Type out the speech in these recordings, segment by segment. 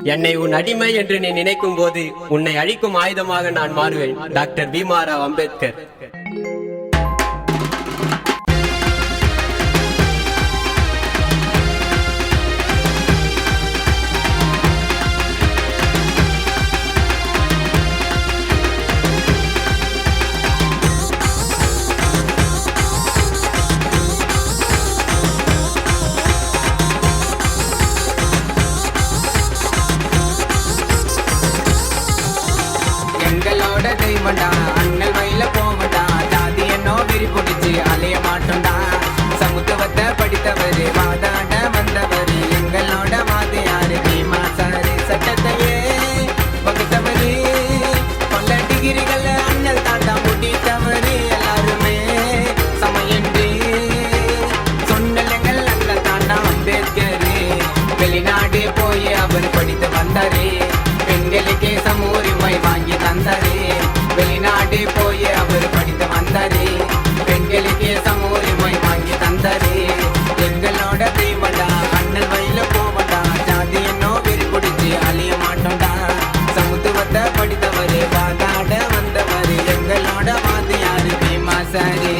என்னை உன் அடிமை என்று நீ நினைக்கும் போது உன்னை அழிக்கும் ஆயுதமாக நான் மாறுவேன். டாக்டர் பீமாராவ் அம்பேத்கர். அண்ணல் வயல போவண்டா, ஜாதி என்னோ விரி பிடிச்சி அலைய மாட்டோண்டா. சமுத்துவத்தை படித்தவரு, வாதாட வந்தவரு, எங்களோட வாதியாரு பீமா சாரு. சட்டத்தையே வகுத்தவரு, பல டிகிரிகள் அண்ணல் தாண்டா முடித்தவரு. எல்லாருமே சமையன்று சொன்னலங்கள் அண்ணல் தாண்டா அம்பேத்கரு. வெளிநாடு போய் அவர் படித்து வந்தாரு, பெண்களுக்கே சமூரிமை வாங்கி தந்தாரு. வெளிநாடு போய் அவர் படித்து வந்தாரு, பெண்களுக்கே சமூரிமை வாங்கி தந்தாரு. எங்களோட தெய்வண்டா, அண்ணல் வயல போவண்டா, ஜாதி என்னோ வெறி பிடிச்சி அழிய மாட்டோண்டா. சமுத்துவத்தை படித்தவரு, வாதாட வந்தவரு, எங்களோட வாதியாரு பீமா சாரு.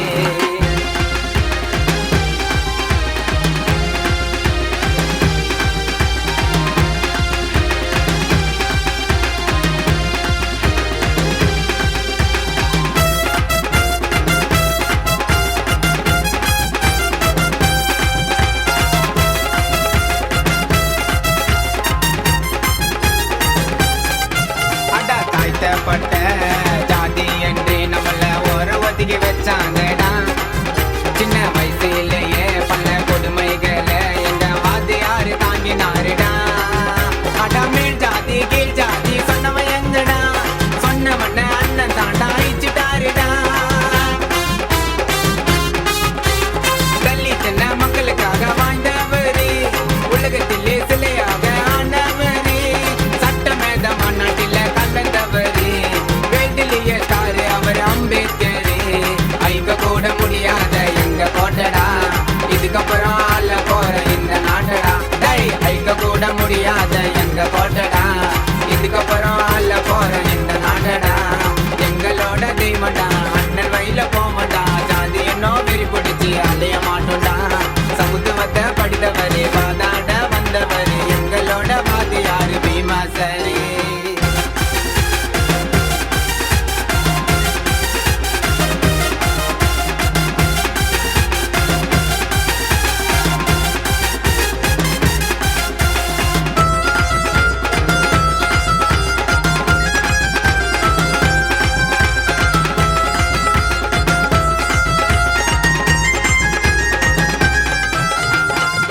பட்ட ஜாதி என்று நம்மள ஒரு ஒதுக்கி வச்சாங்கடா. சின்ன வயசுலேயே பல கொடுமைகளை எங்க வாதியாரு தாங்கினாருடா. அடா மேல் ஜாதி கீழ் ஜாதி சொன்னவன் எங்கடா, சொன்னவன அண்ணன் தாண்டா அழிச்சுட்டாருடா. தள்ளி சின்ன மக்களுக்காக வாழ்ந்தவரு, உலகத்திலே சிலையாக ஆனவரு. சட்டமேத மாநாட்டில கலந்தவரு, அவர் அம்பேத்கரு. ஐக்க கூட முடியாத எங்க கோட்டடா, இதுக்கப்புறம் ஆள போற இந்த நாட்டடா. ஐக்க கூட முடியாத எங்க கோட்டடா, இதுக்கப்புறம் ஆள போற இந்த நாட்டடா. எங்களோட தெய்வண்டா, அண்ணல் வயல போவண்டா, ஜாதி என்னோ வெறி பிடிச்சி அலைய மாட்டோண்டா. சமுத்துவத்தை படித்தவரு, வாதாட வந்தவரு, எங்களோட வாதியாரு பீமா சாரு.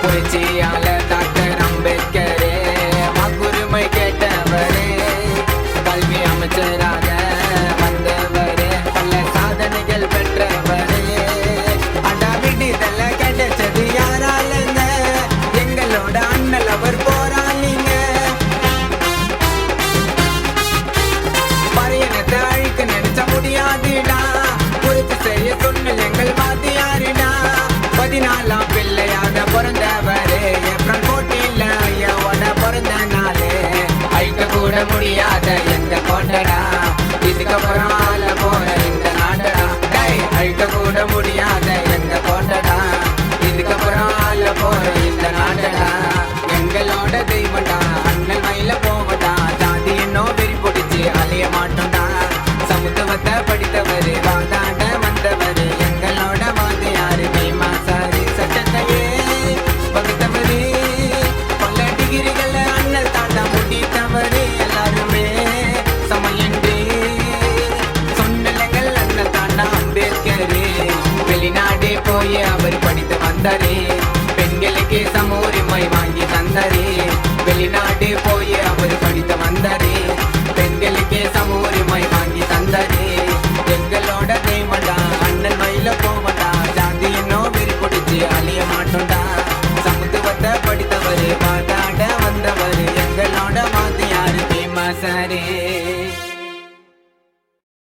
புரட்சியால டாக்டர் அம்பேத்கரே வாக்குரிமை கேட்டவரே, கல்வி அமைச்சராக வந்தவரே, பல சாதனைகள் பெற்றவரே. அடா விடுதல கிடைச்சது யாராலுங்க, எங்களோட அண்ணல் அவர் போராளிங்க. பறையனத்தை அழிக்க நினைச்ச முடியாதுடா, புரட்சி செய்ய சொன்னல் எங்கள் வாதியாருடா. 14ஆம் பிள்ளையாக பிறந்தவரே, ஏப்ரல் 14 ஐயாவோட பிறந்த நாளே. ஐக்க கூட முடியாத எங்க கோட்டடா, இதுக்கப்புறம் ஆள போற இந்த நாட்டடா. ஐக்க கூட முடியாத எங்க கோட்டடா, இதுக்கப்புறம் ஆள போற இந்த நாட்டடா. எங்களோட தெய்வண்டா, அண்ணல் மயில போவண்டா, ஜாதி என்னோ வெறி பிடிச்சி அலைய மாட்டோண்டா. சமுத்துவத்தை படித்தவரு, வாதாட வந்தவரு, எங்களோட வாதியாரு பீமா சாரு. சட்டத்தையே வகுத்தவரு, பல டிகிரிகள் அண்ணல் தாண்டா முடித்தவரு. எல்லாருமே சமையன்று சொன்னலங்கள் அண்ணல் தாண்டா அம்பேத்கரு. வெளிநாடு போய் அவர் படித்து வந்தாரு, பெண்களுக்கு சமூரிமை வாங்கி தந்தாரு. வெளிநாடு போய்